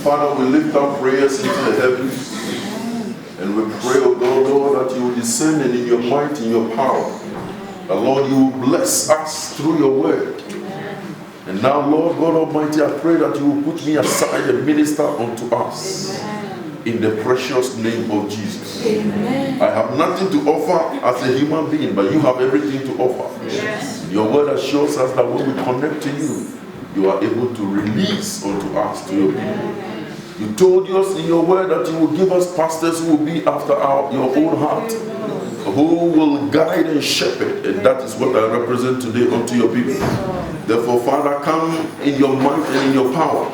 Father, we lift our prayers into the heavens. And we pray, oh God, Lord, that you will descend and in your might, in your power. That, Lord, you will bless us through your word. And now, Lord God Almighty, I pray that you will put me aside and minister unto us. In the precious name of Jesus. Amen. I have nothing to offer as a human being, but you have everything to offer. Yes. Your word assures us that when we connect to you, you are able to release unto us to your people. You told us in your word that you will give us pastors who will be after your own heart, who will guide and shepherd, and that is what I represent today unto your people. Therefore, Father, come in your might and in your power.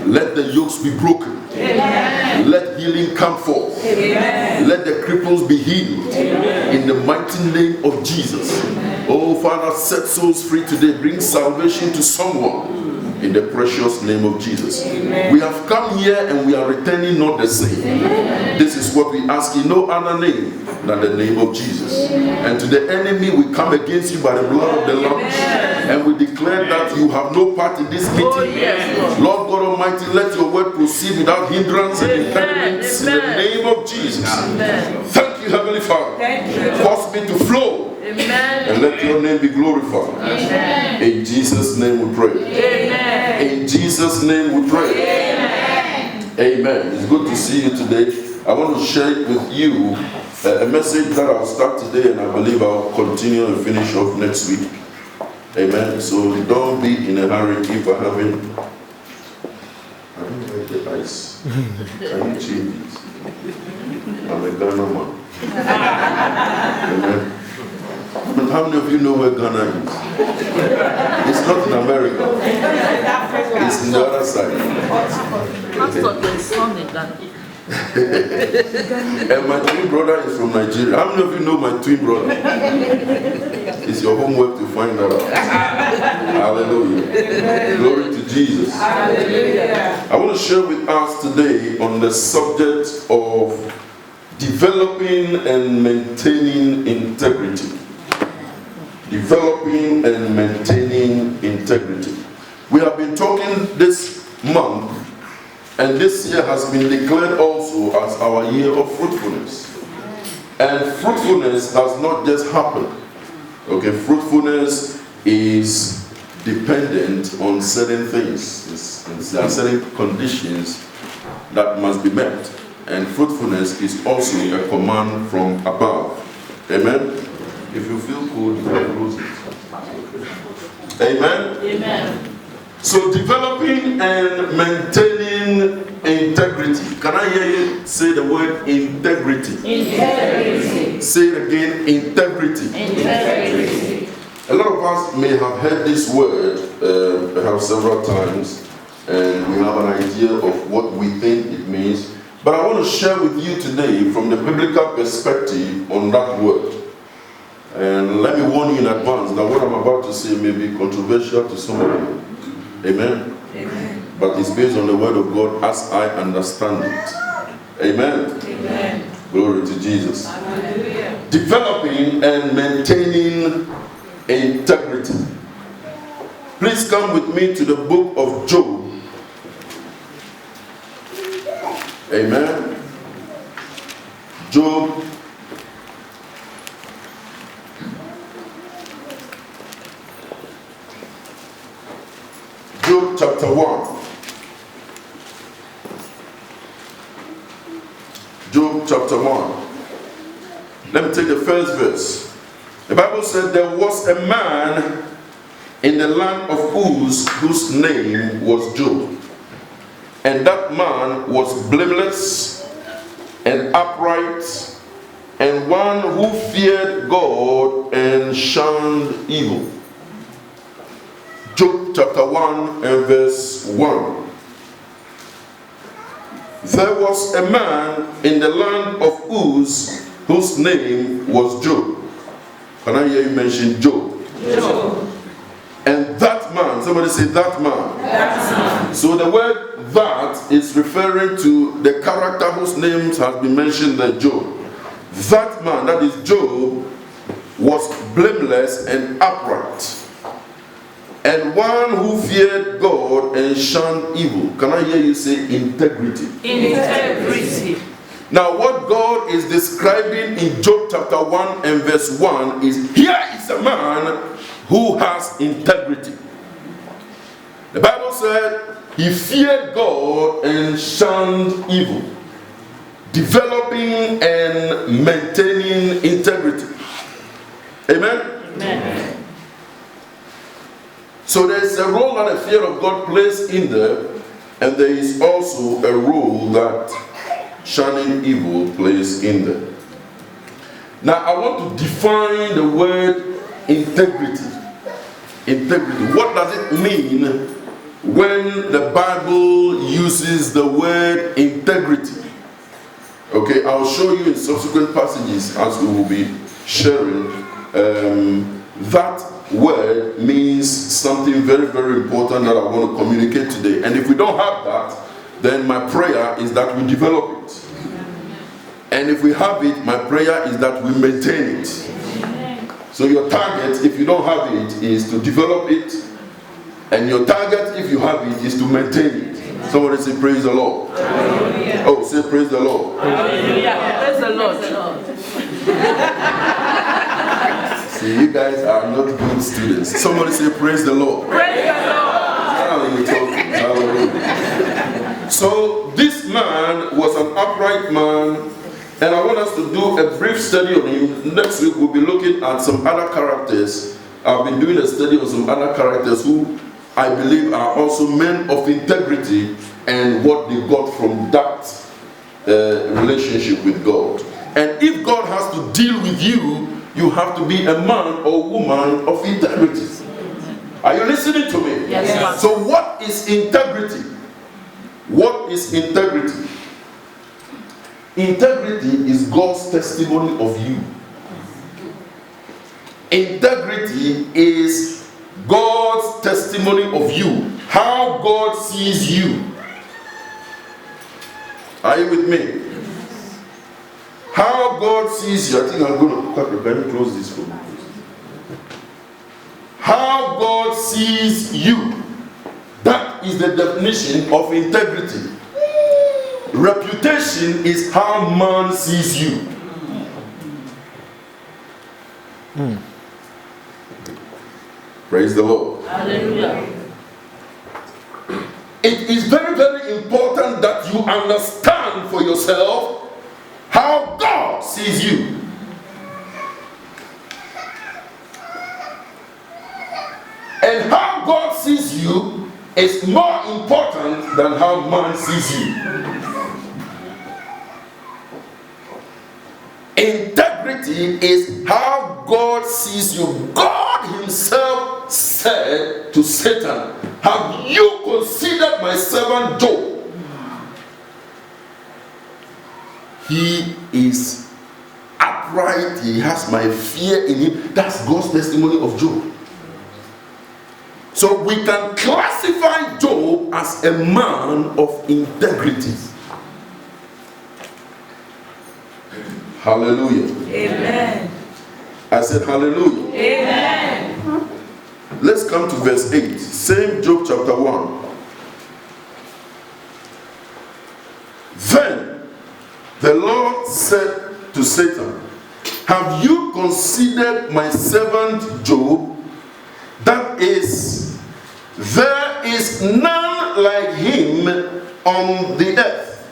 Let the yokes be broken. Amen. Let healing come forth. Amen. Let the cripples be healed. Amen. In the mighty name of Jesus. Amen. Oh, Father, set souls free today. Bring salvation to someone. In the precious name of Jesus. Amen. We have come here and we are returning not the same. Amen. This is what we ask in no other name than the name of Jesus. Amen. And to the enemy, we come against you by the blood of the Lamb. And we declare that you have no part in this meeting. Oh, yes. Lord God Almighty, let your word proceed without hindrance and impediments in the name of Jesus. Amen. Thank you, Heavenly Father. Thank you. Cause me to flow. Amen. And let your name be glorified. Amen. In Jesus' name we pray. Amen. In Jesus' name we pray. Amen. Amen. It's good to see you today. I want to share with you a message that I'll start today, and I believe I'll continue and finish off next week. Amen. So don't be in a hurry if I haven't. I don't like the ice. Can you change it? I'm a Ghana man. Amen. How many of you know where Ghana is? It's not in America. It's in the other side. And my twin brother is from Nigeria. How many of you know my twin brother? It's your homework to find that out. Hallelujah. Glory to Jesus. Hallelujah. I want to share with us today on the subject of developing and maintaining integrity. Developing and maintaining integrity. We have been talking this month, and this year has been declared also as our year of fruitfulness. And fruitfulness does not just happen. Okay, fruitfulness is dependent on certain things. There are certain conditions that must be met. And fruitfulness is also a command from above. Amen? If you feel cold, you can close it. Amen? Amen. So developing and maintaining integrity. Can I hear you say the word integrity? Integrity. Say it again, integrity. Integrity. A lot of us may have heard this word perhaps several times, and we have an idea of what we think it means. But I want to share with you today from the biblical perspective on that word. And let me warn you in advance that what I'm about to say may be controversial to some of you. Amen? Amen. But it's based on the word of God as I understand it. Amen? Amen. Glory to Jesus. Hallelujah. Developing and maintaining integrity. Please come with me to the book of Job. Amen. Job. Job chapter 1. Job chapter 1. Let me take the first verse. The Bible said there was a man in the land of Uz whose name was Job. And that man was blameless and upright, and one who feared God and shunned evil. Job chapter 1 and verse 1. There was a man in the land of Uz whose name was Job. Can I hear you mention Job? Job. And that man, somebody say that man. That man. So the word that is referring to the character whose name has been mentioned there, Job. That man, that is Job, was blameless and upright. And one who feared God and shunned evil. Can I hear you say integrity? Integrity. Now what God is describing in Job chapter 1 and verse 1 is, here is a man who has integrity. The Bible said he feared God and shunned evil, developing and maintaining integrity. Amen? Amen. So there is a role that the fear of God plays in there, and there is also a role that shunning evil plays in there. Now I want to define the word integrity. Integrity. What does it mean when the Bible uses the word integrity? Okay, I'll show you in subsequent passages as we will be sharing. That word means something very, very important that I want to communicate today. And if we don't have that, then my prayer is that we develop it. And if we have it, my prayer is that we maintain it. So your target, if you don't have it, is to develop it. And your target, if you have it, is to maintain it. Somebody say, praise the Lord. Hallelujah. Oh, say, praise the Lord. Hallelujah. Praise the Lord. See, you guys are not good students. Somebody say, praise the Lord. Praise the Lord. Hallelujah. So, this man was an upright man, and I want us to do a brief study on him. Next week, we'll be looking at some other characters. I've been doing a study on some other characters who I believe are also men of integrity and what they got from that relationship with God. And if God has to deal with you, you have to be a man or woman of integrity. Are you listening to me? Yes. So what is integrity? What is integrity? Integrity is God's testimony of you. Integrity is God's testimony of you. How God sees you. Are you with me? How God sees you. I think I'm going to close this for me. How God sees you. That is the definition of integrity. Reputation is how man sees you. Praise the Lord. Hallelujah. It is very, very important that you understand for yourself how God sees you. And how God sees you is more important than how man sees you. Integrity is how God sees you. God himself said to Satan, have you considered my servant Job? He is upright. He has my fear in him. That's God's testimony of Job. So we can classify Job as a man of integrity. Hallelujah. Amen. I said hallelujah. Amen. Let's come to verse 8. Same Job chapter 1. Then the Lord said to Satan, have you considered my servant Job? That is, there is none like him on the earth,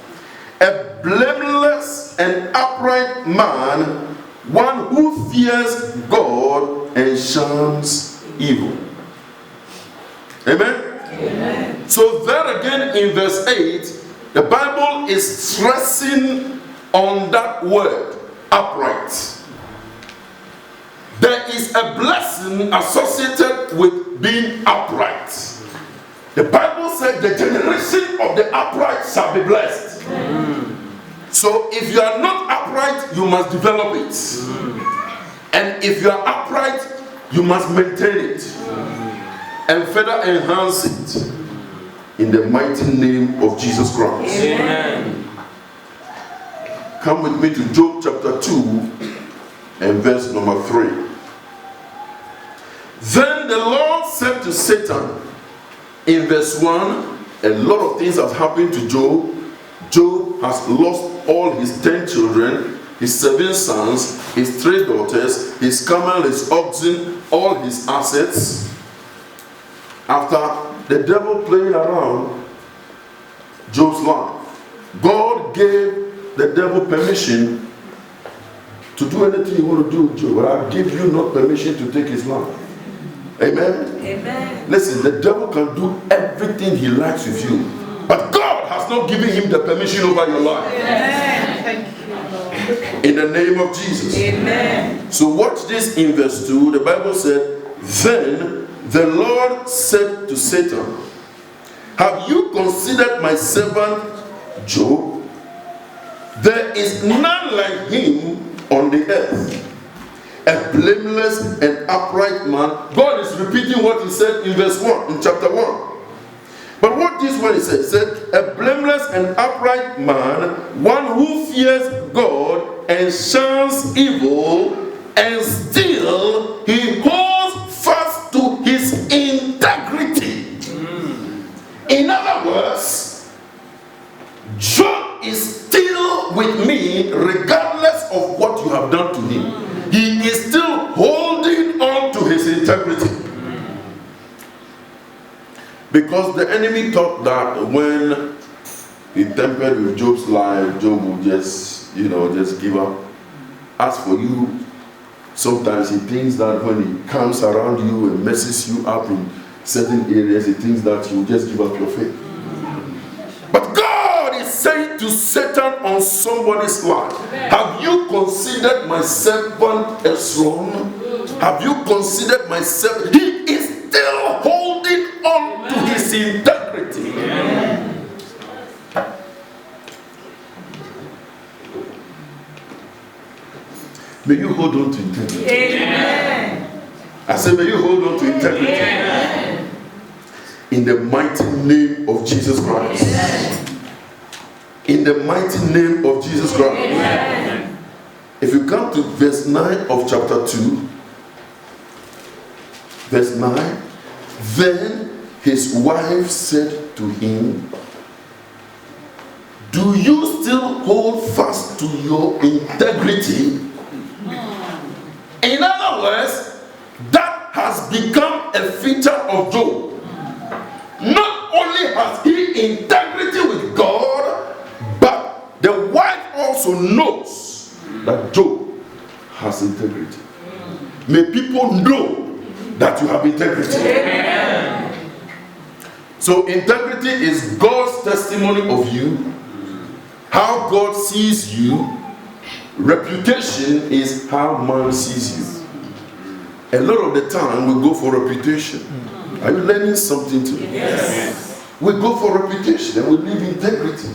a blameless and upright man, one who fears God and shuns evil. Amen? Amen. So there again in verse 8, the Bible is stressing on that word, upright. There is a blessing associated with being upright. The Bible said the generation of the upright shall be blessed. So if you are not upright, you must develop it. And if you are upright, you must maintain it. And further enhance it. In the mighty name of Jesus Christ. Amen. Come with me to Job chapter 2 and verse number 3. Then the Lord said to Satan in verse 1, a lot of things have happened to Job. Job has lost all his 10 children, his 7 sons, his 3 daughters, his camel, his oxen, all his assets. After the devil playing around Job's life, God gave the devil permission to do anything you want to do with Job. But I give you not permission to take his life. Amen? Amen. Listen, the devil can do everything he likes with you. But God has not given him the permission over your life. Amen. Thank you, Lord. In the name of Jesus. Amen. So watch this in verse 2. The Bible said, then the Lord said to Satan, have you considered my servant Job? There is none like him on the earth, a blameless and upright man. God is repeating what he said in verse 1, in chapter 1. But what this one he said, a blameless and upright man, one who fears God and shuns evil, and still he holds fast to his integrity. In other words, Job is still with me regardless of what you have done to him. He is still holding on to his integrity. Because the enemy thought that when he tempered with Job's life, Job would just give up. As for you, sometimes he thinks that when he comes around you and messes you up in certain areas, he thinks that you just give up your faith. But God is saying to Satan on somebody's life, have you considered my servant Esron? Have you considered my servant? He is still holding on to his integrity. May you hold on to integrity. Amen. I say, may you hold on to integrity. Amen. In the mighty name of Jesus Christ. Amen. In the mighty name of Jesus Christ. Amen. If you come to verse 9 of chapter 2, verse 9, then his wife said to him, do you still hold fast to your integrity? In other words, that has become a feature of Job. Not only has he integrity with God, but the wife also knows that Job has integrity. May people know that you have integrity. Amen. So integrity is God's testimony of you, how God sees you. Reputation is how man sees you. A lot of the time we go for reputation. Are you learning something today? Yes. We go for reputation and we leave integrity.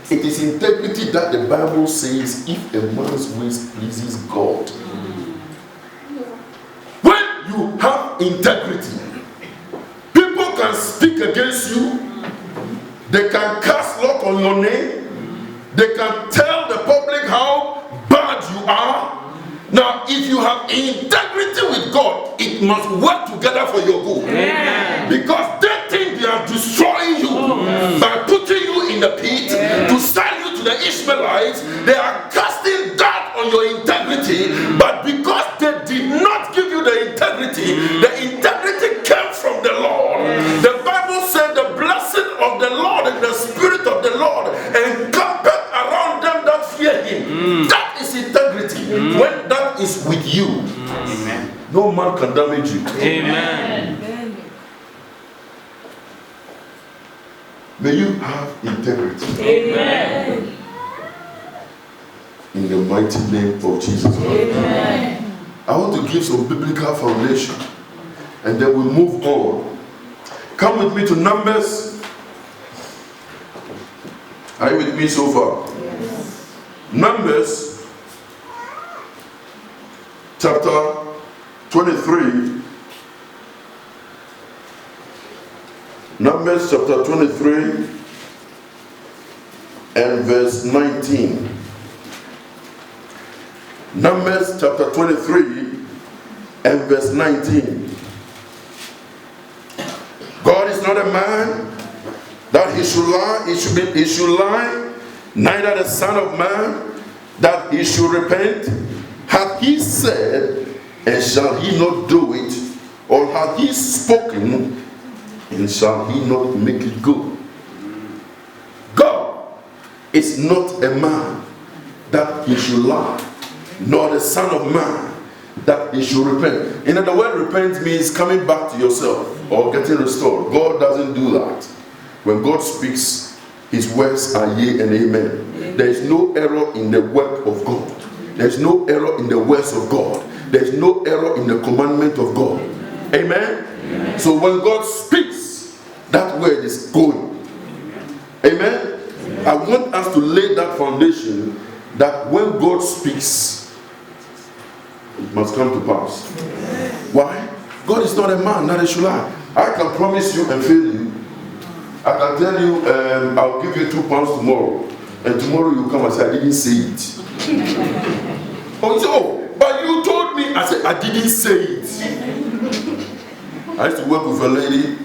It is integrity that the Bible says if a man's ways pleases God. When you have integrity, people can speak against you. They can cast lot on your name. They can tell the public how bad you are. Now, if you have integrity with God, it must work together for your good. Amen. Because they think they are destroying you by putting you in the pit to sell you to the Ishmaelites. They are casting doubt on your integrity, but because they did not give you the integrity came from the Lord. The Bible said the blessing of the Lord and the Spirit of the Lord encampeth around them that fear him. That is integrity. When that is with you, no man can damage you. Amen. May you have integrity. Amen. In the mighty name of Jesus Christ. Amen. I want to give some biblical foundation and then we'll move on. Come with me to Numbers. Are you with me so far? Yes. Numbers chapter 23. Numbers chapter 23 and verse 19. Numbers chapter 23 and verse 19. lie, he should lie, neither the Son of Man that he should repent. Hath he said, and shall he not do it? Or hath he spoken, and shall he not make it good? God is not a man that he should lie, nor the Son of Man that he should repent. In other words, repent means coming back to yourself or getting restored. God doesn't do that. When God speaks, his words are yea and amen. There is no error in the work of God. There is no error in the words of God. There is no error in the commandment of God. Amen? Amen. So when God speaks, that word is going. Amen? Amen? I want us to lay that foundation that when God speaks, it must come to pass. Why? God is not a man that he should lie. I can promise you and fail you. I can tell you, I'll give you £2 tomorrow. And tomorrow you come and say, I didn't say it. Oh, but you told me. I said, I didn't say it. I used to work with a lady.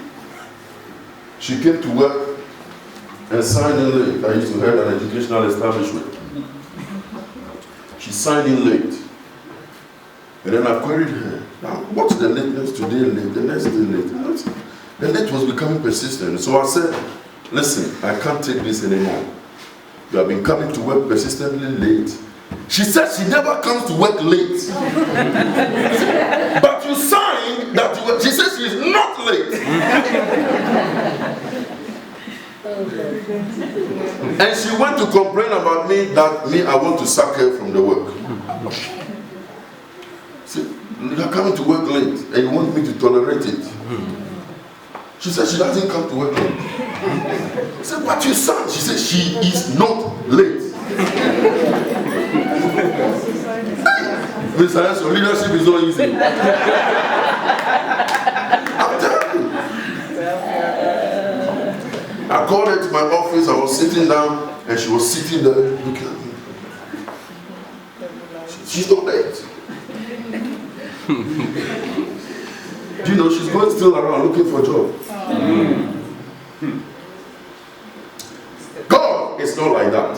She came to work and signed in late. I used to head an educational establishment. She signed in late. And then I queried her, what's the lateness today late, the next day late? The late was becoming persistent. So I said, listen, I can't take this anymore. You have been coming to work persistently late. She said she never comes to work late. But you signed that you were, she said she's not late. And she went to complain about me that I want to sack her from the work. You are coming to work late and you want me to tolerate it. She said she doesn't come to work late. I said, but your son? She said she is not late. Mr. Hanson, leadership is not easy. I'm telling you. I called her to my office, I was sitting down and she was sitting there looking at me. She's not late. Do you know she's going still around looking for a job? God is not like that.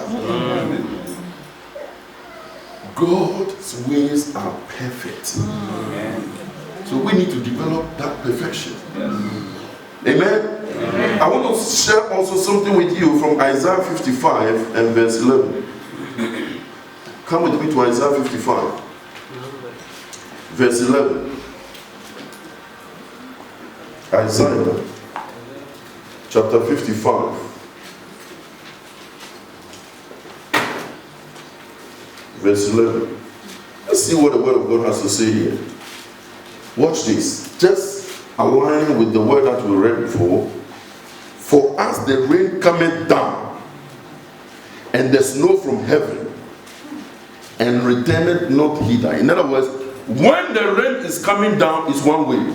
God's ways are perfect. So we need to develop that perfection. Amen? I want to share also something with you from Isaiah 55 and verse 11. Come with me to Isaiah 55. Verse 11. Isaiah chapter 55. Verse 11. Let's see what the word of God has to say here. Watch this. Just align with the word that we read before. For as the rain cometh down, and the snow from heaven, and returneth not hither. In other words, when the rain is coming down, it's one way.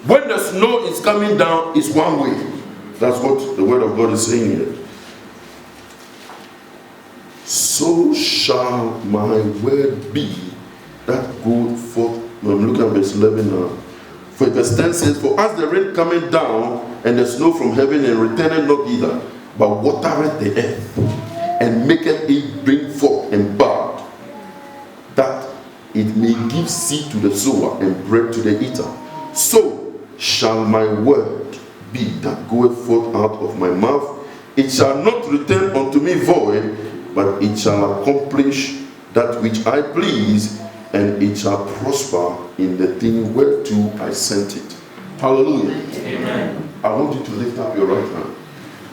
When the snow is coming down, it's one way. That's what the word of God is saying here. So shall my word be that goeth forth. I'm looking at verse 11 now. For verse 10 says, for as the rain cometh down, and the snow from heaven, and returneth not thither, but watereth the earth, and maketh it bring forth and bud, that it may give seed to the sower and bread to the eater. So shall my word be that goeth forth out of my mouth. It shall not return unto me void, but it shall accomplish that which I please, and it shall prosper in the thing whereto I sent it. Hallelujah. Amen. I want you to lift up your right hand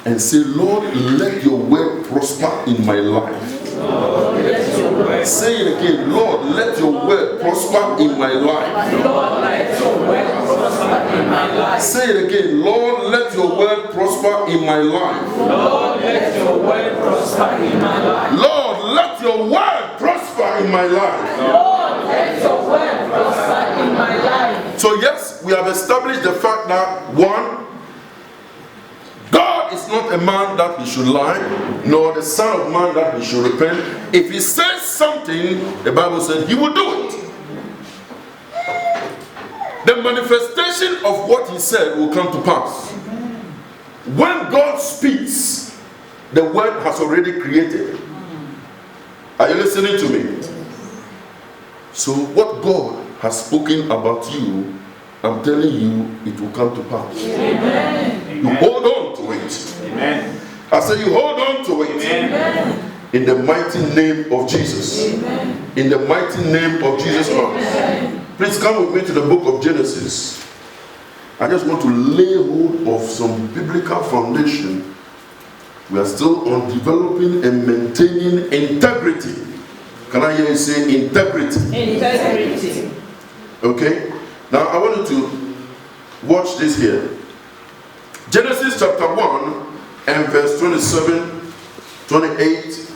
and say, Lord, let your word prosper in my life. Lord, let your word. Say it again. Lord, let your word prosper in my life. Lord, let your word prosper in my life. Say it again. Lord, let your word prosper in my life. Lord, let your word prosper in my life. Lord, let your word prosper in my life. Lord, let your word prosper in my life. So yes, we have established the fact that one, God is not a man that he should lie, nor the Son of Man that he should repent. If he says something, the Bible said he will do it. The manifestation of what he said will come to pass. when God speaks, the word has already created. Are you listening to me? So what God has spoken about you, I'm telling you, it will come to pass. Amen. You hold on to it. Amen. I say you hold on to it. Amen. In the mighty name of Jesus. Amen. In the mighty name of Jesus Christ. Amen. Please come with me to the book of Genesis. I just want to lay hold of some biblical foundation. We are still on developing and maintaining integrity. Can I hear you say integrity? Integrity. Okay? Now I want you to watch this here. Genesis chapter 1 and verse 27, 28.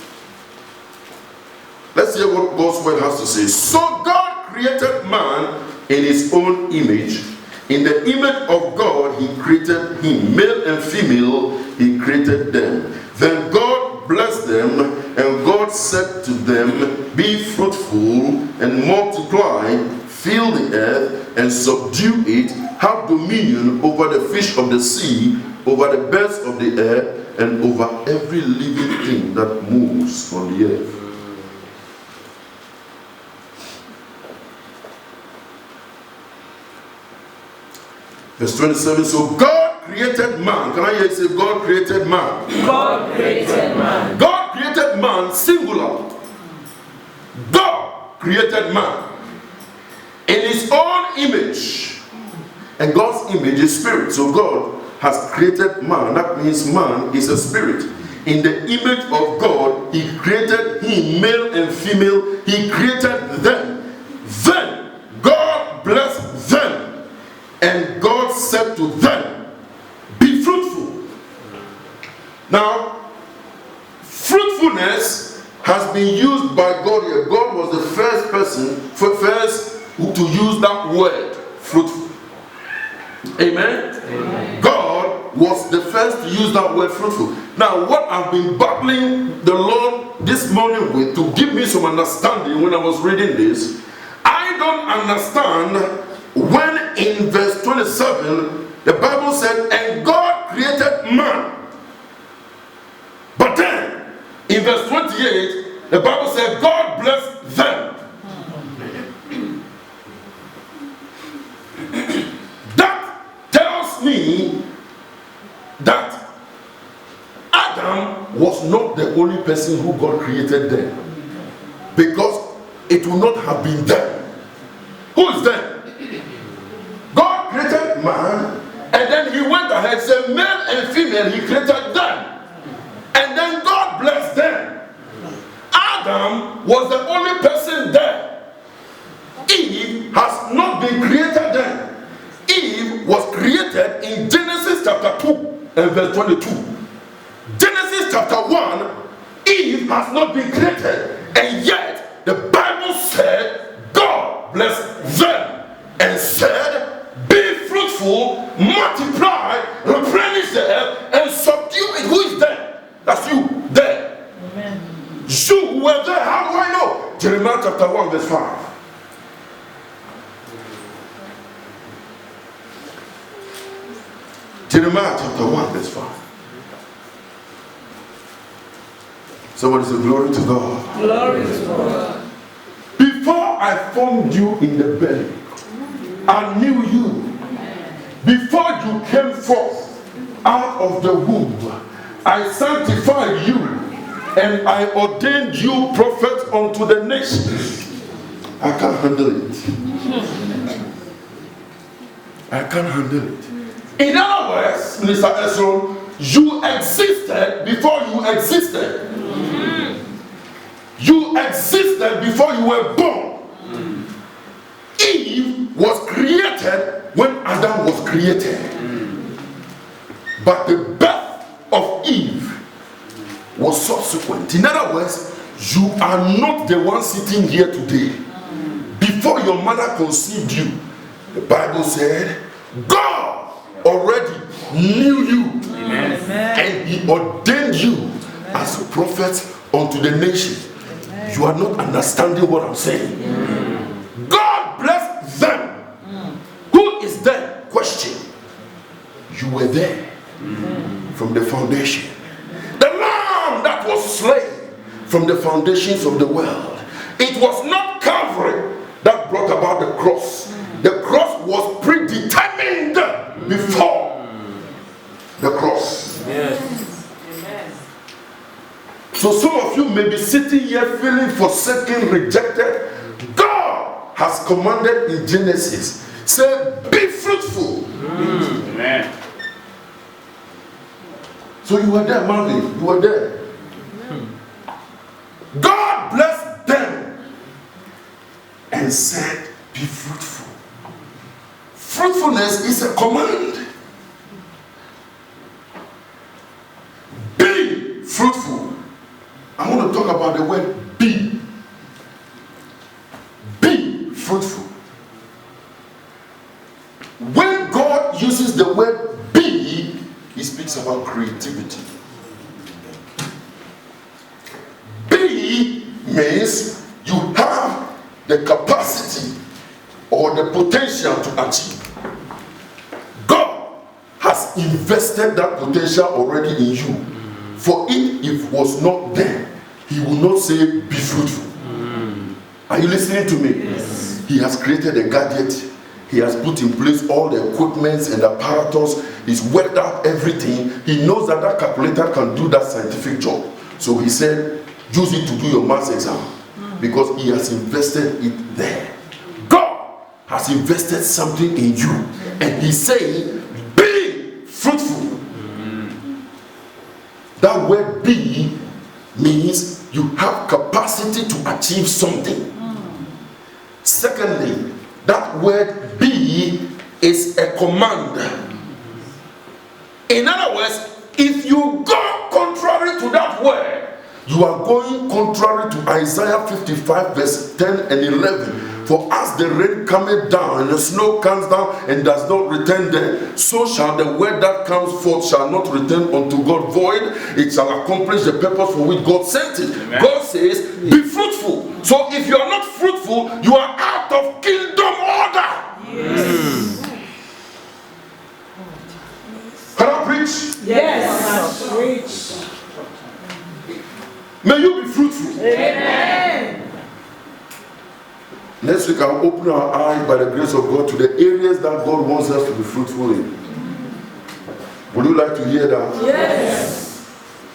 Let's hear what God's word has to say. So God created man in his own image. In the image of God he created him. Male and female he created them. Then God blessed them, and God said to them, be fruitful and multiply, fill the earth and subdue it, have dominion over the fish of the sea, over the birds of the air, and over every living thing that moves on the earth. Verse 27, so God created man. Can I hear you say God created man? God created man. God created man, singular. God created man in his own image. And God's image is spirit. So God has created man. That means man is a spirit. In the image of God, he created him, male and female. He created them. Then God blessed them. And God said to them, be fruitful. Now, fruitfulness has been used by God here. God was the first person, to use that word, fruitful. Amen? Amen? God was the first to use that word, fruitful. Now, what I've been battling the Lord this morning with to give me some understanding when I was reading this, I don't understand when in verse 27 the Bible said, and God created man. But then in verse 28 the Bible said God blessed them. That tells me that Adam was not the only person who God created them, because it would not have been them. Who is them? God created man, and then he went ahead and said male and female he created them, and then God blessed them. Adam was the only person there. Eve has not been created then. Eve was created in Genesis chapter 2 and verse 22. Genesis chapter 1, Eve has not been created, and yet the Bible said God blessed them and said, be fruitful, multiply, replenish the earth, and subdue it. Who is there? That's you, there. Amen. You were there. How do I know? Jeremiah chapter 1 verse 5. Jeremiah chapter 1 verse 5. Somebody say glory to God. Glory to God. Before I formed you in the belly, I knew you. Before you came forth out of the womb, I sanctified you, and I ordained you prophet unto the nations. I can't handle it. I can't handle it. In other words, Mr. Esron, you existed before you existed. You existed before you were born. Eve was created when Adam was created. But the birth of Eve was subsequent. In other words, you are not the one sitting here today. Before your mother conceived you, the Bible said, God already knew you. Amen. And he ordained you as a prophet unto the nation. You are not understanding what I'm saying. God blessed them. Who is there? Question. You were there. from the foundation. The lamb that was slain from the foundations of the world. It was not Calvary that brought about the cross. The cross was predetermined before the cross. Yes. So some of you may be sitting here feeling forsaken, rejected. God has commanded in Genesis, say, be fruitful. Amen. So you were there, Marvin. You were there. God blessed them and said, be fruitful. Fruitfulness is a command. Be fruitful. I want to talk about the word be. Be fruitful. When God uses the word be, he speaks about creativity. Be means you have the capacity or the potential to achieve. God has invested that potential already in you. For if it was not there, he will not say be fruitful. Are you listening to me? Yes. He has created a gadget. He has put in place all the equipments and apparatus. He's worked out everything. He knows that that calculator can do that scientific job. So he said, use it to do your maths exam. Because he has invested it there. God has invested something in you. And he's saying, be fruitful. That word be means you have capacity to achieve something. Secondly, that word be is a command. In other words, if you go contrary to that word, you are going contrary to Isaiah 55 verse 10 and 11. For as the rain cometh down and the snow comes down and does not return there, so shall the word that comes forth shall not return unto God void. It shall accomplish the purpose for which God sent it. Amen. God says, be fruitful. So if you are not fruitful, you are out of kingdom order. Yes. Can I preach? Yes. Preach. May you be fruitful. Amen. Next week I'll open our eyes by the grace of God to the areas that God wants us to be fruitful in. Would you like to hear that? Yes.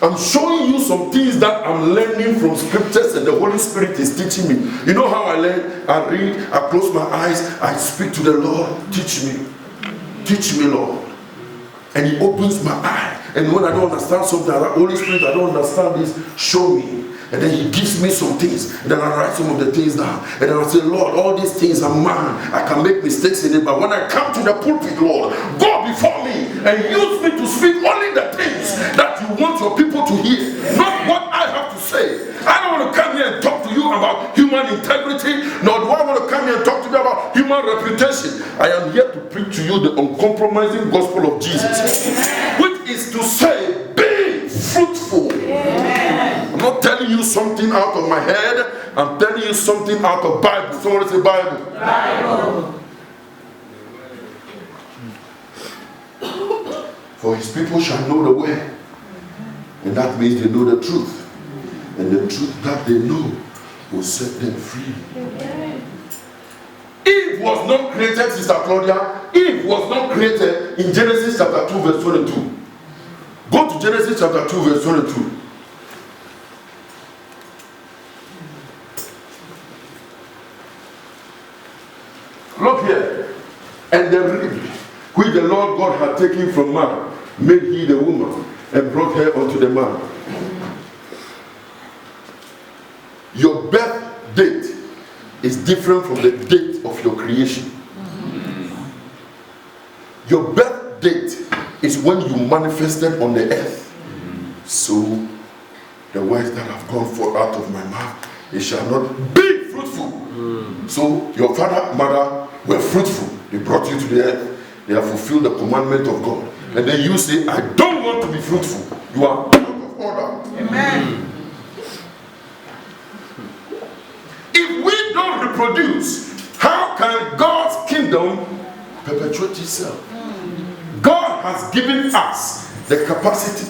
I'm showing you some things that I'm learning from scriptures and the Holy Spirit is teaching me. You know how I learn? I read, I close my eyes, I speak to the Lord. Teach me. Teach me, Lord. And he opens my eye. And when I don't understand something, I like, Holy Spirit, I don't understand this, show me. And then he gives me some things. And then I write some of the things down. And then I say, Lord, all these things are mine. I can make mistakes in it. But when I come to the pulpit, Lord, go before me and use me to speak only the things that you want your people to hear. Not what I have to say. I don't want to come here and talk to you about human integrity. Nor do I want to come here and talk to you about human reputation. I am here to preach to you the uncompromising gospel of Jesus. Which is to say, be fruitful. I'm not telling you something out of my head. I'm telling you something out of Bible. Somebody say Bible. Bible. For his people shall know the way. And that means they know the truth. And the truth that they know will set them free. Eve was not created, Sister Claudia. Eve was not created in Genesis chapter 2 verse 22. Go to Genesis chapter 2 verse 22. Look here. And the rib which the Lord God had taken from man made he the woman and brought her unto the man. Your birth date is different from the date of your creation. Your birth date is when you manifested on the earth. So the words that have gone forth out of my mouth, it shall not be fruitful. So your father, mother were fruitful. They brought you to the earth. They have fulfilled the commandment of God. And then you say, I don't want to be fruitful. You are out of order. Amen. If we don't reproduce, how can God's kingdom perpetuate itself? God has given us the capacity